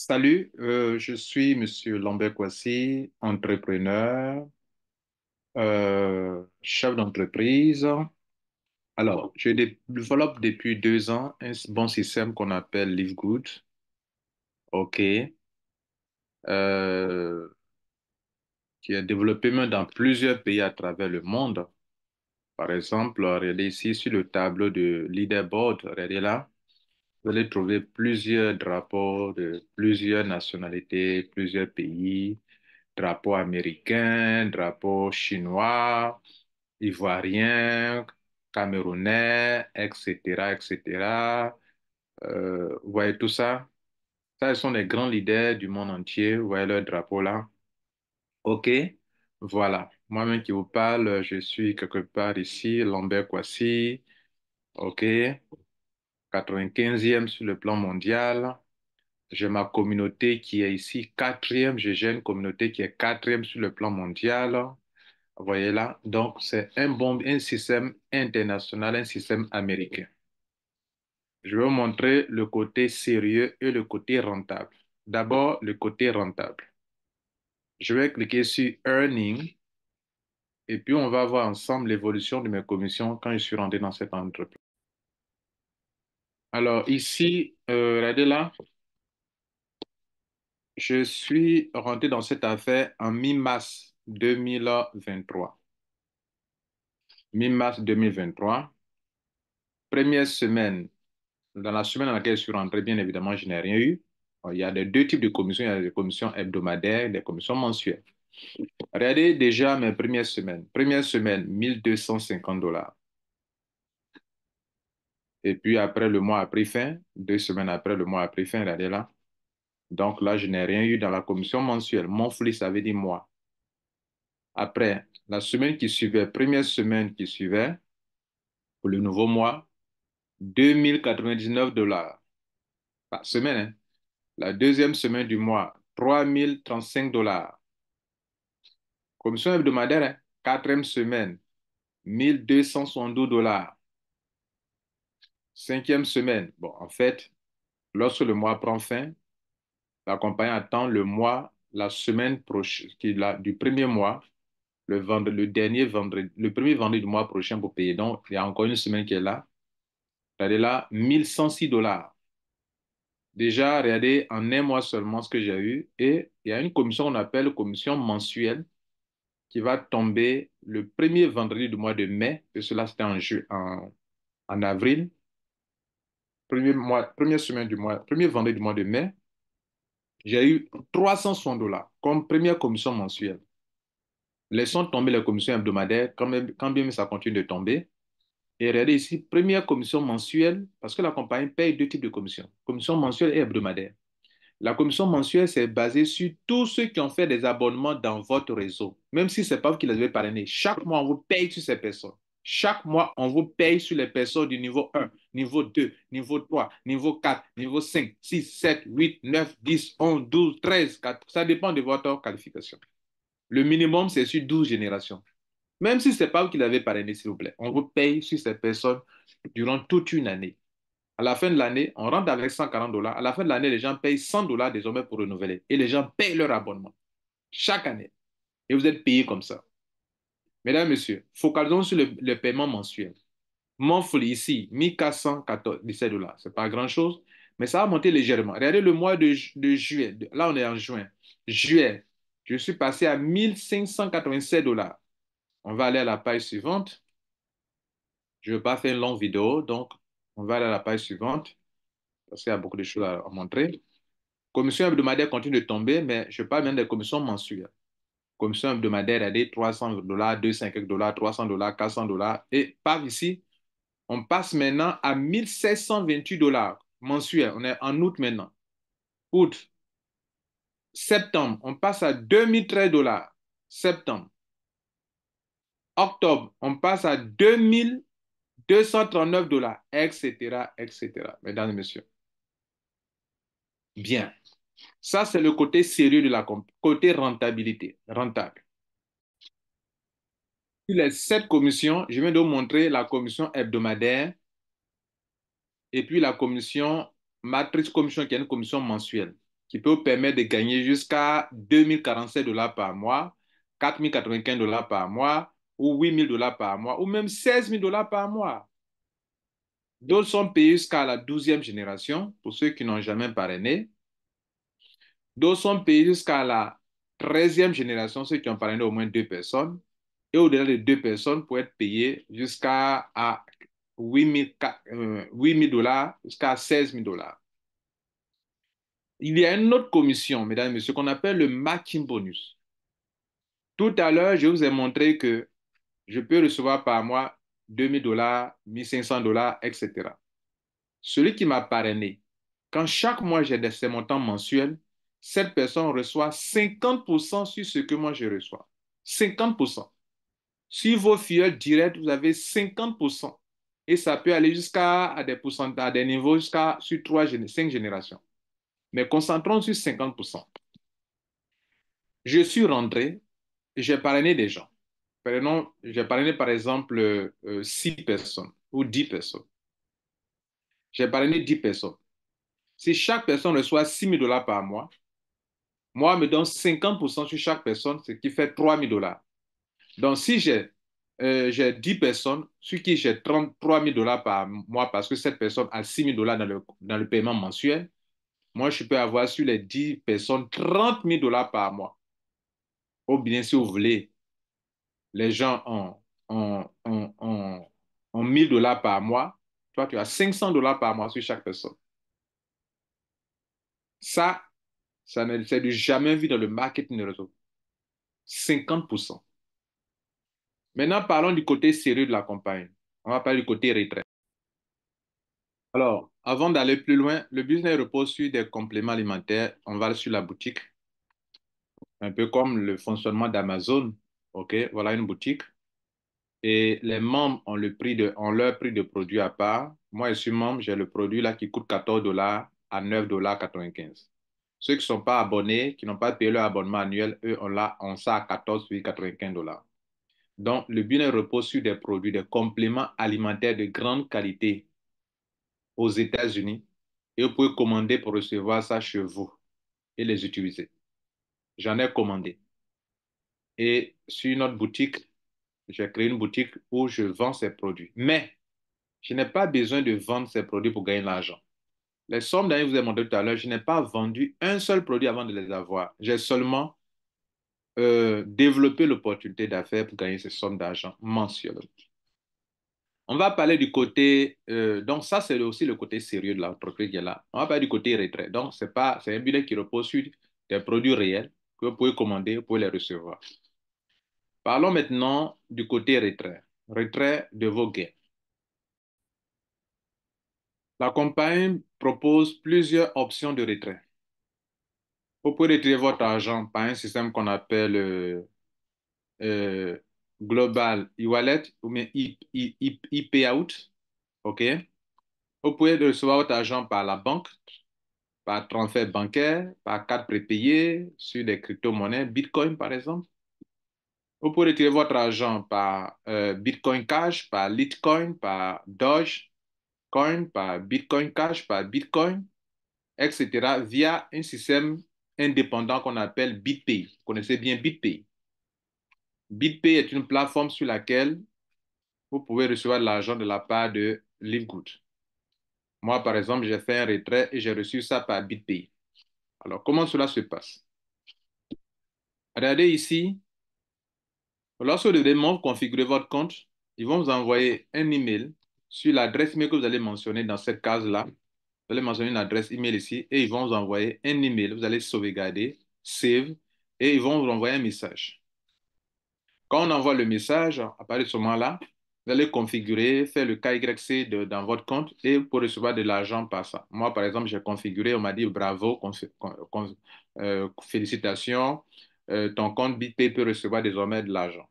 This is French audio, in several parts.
Salut, je suis Monsieur Lambert Kwasi, entrepreneur, chef d'entreprise. Alors, je développe depuis 2 ans un bon système qu'on appelle Live Good, OK, euh, qui est développé même dans plusieurs pays à travers le monde. Par exemple, regardez ici sur le tableau de leaderboard, regardez là, vous allez trouver plusieurs drapeaux de plusieurs nationalités, plusieurs pays. Drapeau américain, drapeau chinois, ivoirien, camerounais, etc., etc. Vous voyez tout ça? Ça, ce sont les grands leaders du monde entier. Vous voyez leur drapeau là? OK? Voilà. Moi-même qui vous parle, je suis quelque part ici, Lambert Kwasi. OK? 95e sur le plan mondial. J'ai ma communauté qui est ici, quatrième. J'ai une communauté qui est quatrième sur le plan mondial. Vous voyez là, donc c'est un système international, un système américain. Je vais vous montrer le côté sérieux et le côté rentable. D'abord, le côté rentable. Je vais cliquer sur Earning et puis on va voir ensemble l'évolution de mes commissions quand je suis rentré dans cette entreprise. Alors ici, regardez là, je suis rentré dans cette affaire en mi-mars 2023. Mi-mars 2023, première semaine. Dans la semaine dans laquelle je suis rentré, bien évidemment, je n'ai rien eu. Il y a des deux types de commissions. Il y a des commissions hebdomadaires et des commissions mensuelles. Regardez déjà mes premières semaines. Première semaine, 1 250 $. Et puis après, le mois a pris fin. 2 semaines après, le mois a pris fin. Regardez là. Donc là, je n'ai rien eu dans la commission mensuelle. Monthly, ça veut dire mois. Après, la semaine qui suivait, première semaine qui suivait, pour le nouveau mois, 2099 $ par semaine, hein. La deuxième semaine du mois, 3035 $. Commission hebdomadaire, hein, quatrième semaine, 1272 $. Cinquième semaine, bon, en fait, lorsque le mois prend fin, la compagnie attend le mois, la semaine prochaine, du premier mois, le dernier vendredi, le premier vendredi du mois prochain pour payer. Donc, il y a encore une semaine qui est là. Regardez là, 1106 $. Déjà, regardez en un mois seulement ce que j'ai eu. Et il y a une commission qu'on appelle commission mensuelle qui va tomber le premier vendredi du mois de mai, et cela c'était en avril, première semaine du mois, premier vendredi du mois de mai, j'ai eu 360 $ comme première commission mensuelle. Laissons tomber les commissions hebdomadaires, quand bien même ça continue de tomber. Et regardez ici, première commission mensuelle, parce que la compagnie paye deux types de commissions, commission mensuelle et hebdomadaire. La commission mensuelle, c'est basé sur tous ceux qui ont fait des abonnements dans votre réseau. Même si ce n'est pas vous qui les avez parrainés. Chaque mois, on vous paye sur ces personnes. Chaque mois, on vous paye sur les personnes du niveau 1, niveau 2, niveau 3, niveau 4, niveau 5, 6, 7, 8, 9, 10, 11, 12, 13, 14. Ça dépend de votre qualification. Le minimum, c'est sur 12 générations. Même si ce n'est pas vous qui l'avez parrainé, s'il vous plaît. On vous paye sur ces personnes durant toute une année. À la fin de l'année, on rentre avec 140 $. À la fin de l'année, les gens payent 100 $ désormais pour renouveler. Et les gens payent leur abonnement chaque année. Et vous êtes payés comme ça. Mesdames, Messieurs, focalisons sur le paiement mensuel. Monthly ici, 1417 $. Ce n'est pas grand-chose, mais ça va monter légèrement. Regardez le mois de juillet. Là, on est en juin. Juillet, je suis passé à 1587 $. On va aller à la page suivante. Je ne veux pas faire une longue vidéo, donc on va aller à la page suivante parce qu'il y a beaucoup de choses à montrer. Commission hebdomadaire continue de tomber, mais je parle même des commissions mensuelles. Commission hebdomadaire, elle est 300 $, 200 quelques dollars, 300 $, 400 $ et par ici, on passe maintenant à 1728 $ mensuels. On est en août maintenant. Août, septembre, on passe à 2013 $. Septembre. Octobre, on passe à 2239 $, etc., etc. Mesdames et messieurs. Bien. Ça, c'est le côté sérieux de côté rentabilité, rentable. Sur les 7 commissions, je viens de vous montrer la commission hebdomadaire et puis la commission matrice commission qui est une commission mensuelle. qui peut vous permettre de gagner jusqu'à 2047 $ par mois, 4095 $ par mois, ou 8000 $ par mois, ou même 16 000 $ par mois. D'autres sont payés jusqu'à la 12e génération, pour ceux qui n'ont jamais parrainé. D'autres sont payés jusqu'à la 13e génération, ceux qui ont parrainé au moins deux personnes. Et au-delà de deux personnes, pour être payés jusqu'à 8 000 $ jusqu'à 16 000 $. Il y a une autre commission, mesdames et messieurs, qu'on appelle le matching bonus. Tout à l'heure, je vous ai montré que je peux recevoir par mois 2 000 $, 1 500 $, etc. Celui qui m'a parrainé, quand chaque mois j'ai ces montants mensuels, cette personne reçoit 50% sur ce que moi je reçois. 50%. Sur vos filiales directs, vous avez 50%. Et ça peut aller jusqu'à des pourcentages, à des niveaux jusqu'à sur 5 générations. Mais concentrons sur 50%. Je suis rentré, j'ai parrainé des gens. Prenons, j'ai parrainé par exemple 6 personnes ou 10 personnes. J'ai parrainé 10 personnes. Si chaque personne reçoit 6 000 $ par mois, moi, me donne 50% sur chaque personne, ce qui fait 3 000 $. Donc, si j'ai 10 personnes sur qui j'ai 33 000 $ par mois parce que cette personne a 6 000 $ dans le paiement mensuel, moi, je peux avoir sur les 10 personnes 30 000 $ par mois. Ou bien, si vous voulez, les gens ont 1 000 $ par mois. Toi, tu as 500 $ par mois sur chaque personne. Ça, ça ne c'est du jamais vu dans le marketing de réseau. 50%. Maintenant, parlons du côté sérieux de la campagne. On va parler du côté retrait. Alors, avant d'aller plus loin, le business repose sur des compléments alimentaires. On va sur la boutique, un peu comme le fonctionnement d'Amazon. OK, voilà une boutique. Et les membres ont leur prix de produit à part. Moi, je suis membre, j'ai le produit là qui coûte 14 $ à 9,95 $. Ceux qui ne sont pas abonnés, qui n'ont pas payé leur abonnement annuel, eux, on ça à 14,95 $. Donc, le business repose sur des produits, des compléments alimentaires de grande qualité aux États-Unis et vous pouvez commander pour recevoir ça chez vous et les utiliser. J'en ai commandé. Et sur notre boutique, j'ai créé une boutique où je vends ces produits. Mais je n'ai pas besoin de vendre ces produits pour gagner de l'argent. Les sommes que je vous ai montré tout à l'heure, je n'ai pas vendu un seul produit avant de les avoir. J'ai seulement développé l'opportunité d'affaires pour gagner ces sommes d'argent mensuelles. On va parler du côté, donc ça c'est aussi le côté sérieux de l'entreprise qui est là. On va parler du côté retrait. Donc c'est un bilan qui repose sur des produits réels que vous pouvez commander, vous pouvez les recevoir. Parlons maintenant du côté retrait, retrait de vos gains. La compagnie propose plusieurs options de retrait. Vous pouvez retirer votre argent par un système qu'on appelle euh, Global e-wallet ou bien e-payout. OK? Vous pouvez recevoir votre argent par la banque, par transfert bancaire, par carte prépayée, sur des crypto-monnaies, Bitcoin par exemple. Vous pouvez retirer votre argent par Bitcoin Cash, par Litecoin, par Dogecoin, par Bitcoin Cash, par Bitcoin, etc. via un système indépendant qu'on appelle BitPay. Vous connaissez bien BitPay. BitPay est une plateforme sur laquelle vous pouvez recevoir de l'argent de la part de Livegood. Moi, par exemple, j'ai fait un retrait et j'ai reçu ça par BitPay. Alors, comment cela se passe? Regardez ici, lorsque vous devez configurer votre compte, ils vont vous envoyer un email sur l'adresse email que vous allez mentionner dans cette case-là. Vous allez mentionner une adresse email ici et ils vont vous envoyer un email. Vous allez sauvegarder, save, et ils vont vous envoyer un message. Quand on envoie le message, à partir de ce moment-là, vous allez configurer, faire le KYC dans votre compte et vous pourrez recevoir de l'argent par ça. Moi, par exemple, j'ai configuré, on m'a dit bravo, félicitations, ton compte BitPay peut recevoir désormais de l'argent.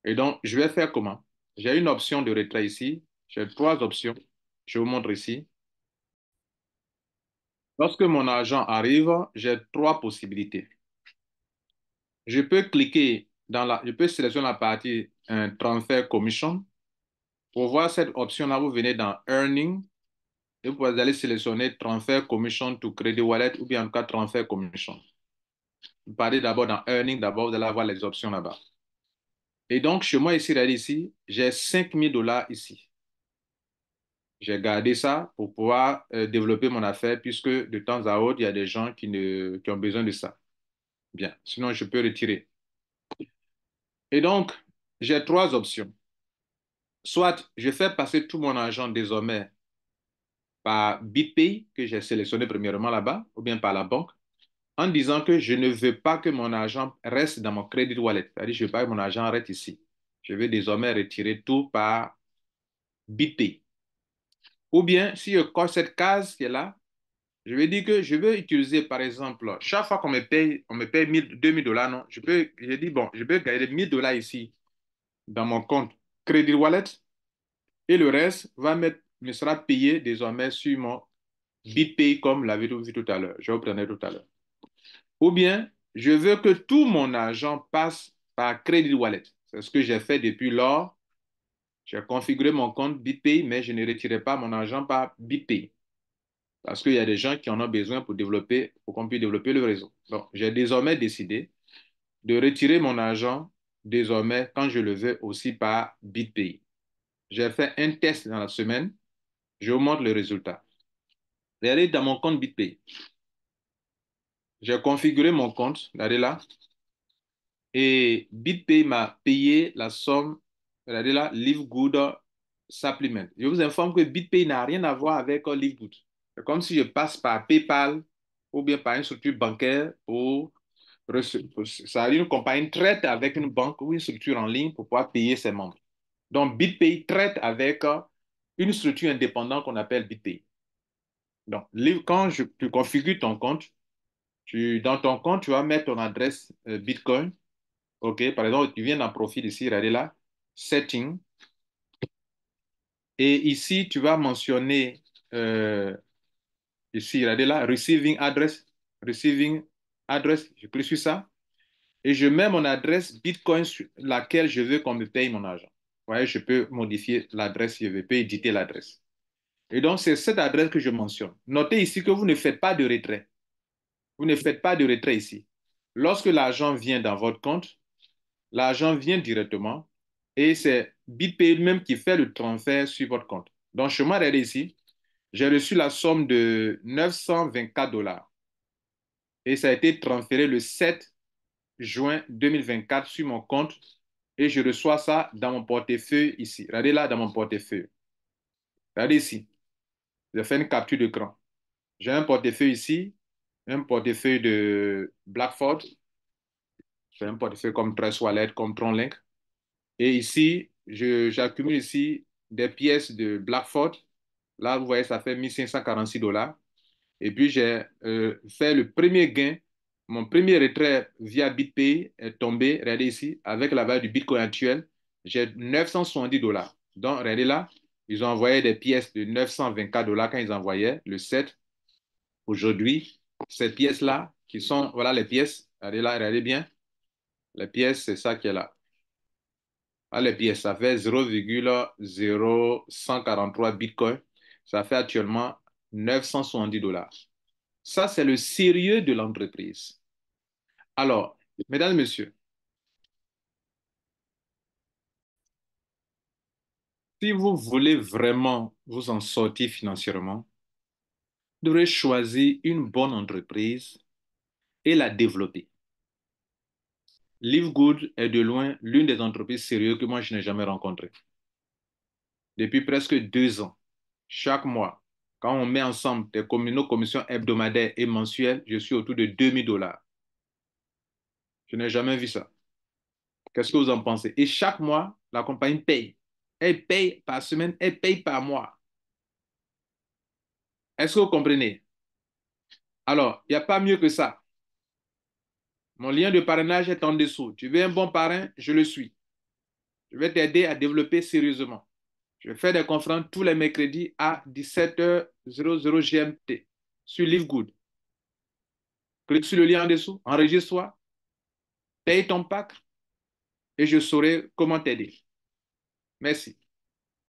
Et donc, je vais faire comment? J'ai une option de retrait ici. J'ai trois options. Je vous montre ici. Lorsque mon argent arrive, j'ai trois possibilités. Je peux cliquer je peux sélectionner la partie Transfer Commission. Pour voir cette option-là, vous venez dans Earning Et vous allez sélectionner Transfer Commission to Credit Wallet ou bien en tout cas Transfer Commission. Vous parlez d'abord dans Earning, d'abord vous allez avoir les options là-bas. Et donc, chez moi ici, regardez ici, j'ai 5 000 $ ici. J'ai gardé ça pour pouvoir développer mon affaire puisque de temps à autre, il y a des gens qui ont besoin de ça. Bien, sinon je peux retirer. Et donc, j'ai trois options. Soit je fais passer tout mon argent désormais par BitPay, que j'ai sélectionné premièrement là-bas, ou bien par la banque, en disant que je ne veux pas que mon argent reste dans mon credit wallet. C'est-à-dire, je ne veux pas que mon argent reste ici. Je vais désormais retirer tout par BitPay. Ou bien, si je coche cette case qui est là, je vais dire que je veux utiliser, par exemple, chaque fois on me paye 2 000 $, non, je dis, bon, je peux garder 1 000 $ ici dans mon compte Credit Wallet et le reste me sera payé désormais sur mon BitPay comme l'avez vu tout à l'heure. Je vous prenais tout à l'heure. Ou bien, je veux que tout mon argent passe par Credit Wallet. C'est ce que j'ai fait depuis lors. J'ai configuré mon compte BitPay, mais je ne retirais pas mon argent par BitPay. Parce qu'il y a des gens qui en ont besoin pour qu'on puisse développer le réseau. Donc, j'ai désormais décidé de retirer mon argent désormais quand je le veux aussi par BitPay. J'ai fait un test dans la semaine. Je vous montre le résultat. Regardez dans mon compte BitPay. J'ai configuré mon compte. Regardez là. Et BitPay m'a payé la somme. Regardez là, Live Good Supplement. Je vous informe que BitPay n'a rien à voir avec Live Good. C'est comme si je passe par PayPal ou bien par une structure bancaire ça, une compagnie traite avec une banque ou une structure en ligne pour pouvoir payer ses membres. Donc, BitPay traite avec une structure indépendante qu'on appelle BitPay. Donc, quand tu configures ton compte, dans ton compte, tu vas mettre ton adresse Bitcoin. OK, par exemple, tu viens dans Profil ici, regardez là, Setting. Et ici, tu vas mentionner, ici, regardez là, Receiving Address. Receiving Address, je clique sur ça. Et je mets mon adresse Bitcoin sur laquelle je veux qu'on me paye mon argent. Vous voyez, je peux modifier l'adresse, je peux éditer l'adresse. Et donc, c'est cette adresse que je mentionne. Notez ici que vous ne faites pas de retrait. Vous ne faites pas de retrait ici. Lorsque l'argent vient dans votre compte, l'argent vient directement et c'est BitPay même qui fait le transfert sur votre compte. Donc, chez moi, regardez ici, j'ai reçu la somme de 924 $ et ça a été transféré le 7 juin 2024 sur mon compte et je reçois ça dans mon portefeuille ici. Regardez là dans mon portefeuille. Regardez ici. J'ai fait une capture d'écran. J'ai un portefeuille ici, un portefeuille de Blackford. J'ai un portefeuille comme Trust Wallet, comme TronLink. Et ici, j'accumule ici des pièces de Blackford. Là, vous voyez, ça fait 1 546 $. Et puis, j'ai fait le premier gain. Mon premier retrait via BitPay est tombé, regardez ici, avec la valeur du Bitcoin actuel. J'ai 970 $. Donc, regardez là, ils ont envoyé des pièces de 924 $ quand ils envoyaient le 7. Aujourd'hui, ces pièces-là, qui sont, voilà les pièces, regardez là, regardez bien. Les pièces, c'est ça qui est là. Ah, les pièces, ça fait 0,0143 Bitcoin. Ça fait actuellement 970 $. Ça, c'est le sérieux de l'entreprise. Alors, mesdames et messieurs, si vous voulez vraiment vous en sortir financièrement, vous devrez choisir une bonne entreprise et la développer. LiveGood est de loin l'une des entreprises sérieuses que moi je n'ai jamais rencontrées. Depuis presque 2 ans, chaque mois, quand on met ensemble nos commissions hebdomadaires et mensuelles, je suis autour de 2 000 $. Je n'ai jamais vu ça. Qu'est-ce que vous en pensez? Et chaque mois, la compagnie paye. Elle paye par semaine, elle paye par mois. Est-ce que vous comprenez? Alors, il n'y a pas mieux que ça. Mon lien de parrainage est en dessous. Tu veux un bon parrain? Je le suis. Je vais t'aider à développer sérieusement. Je fais des conférences tous les mercredis à 17h00 GMT sur LiveGood. Clique sur le lien en dessous, enregistre-toi, paye ton pack et je saurai comment t'aider. Merci.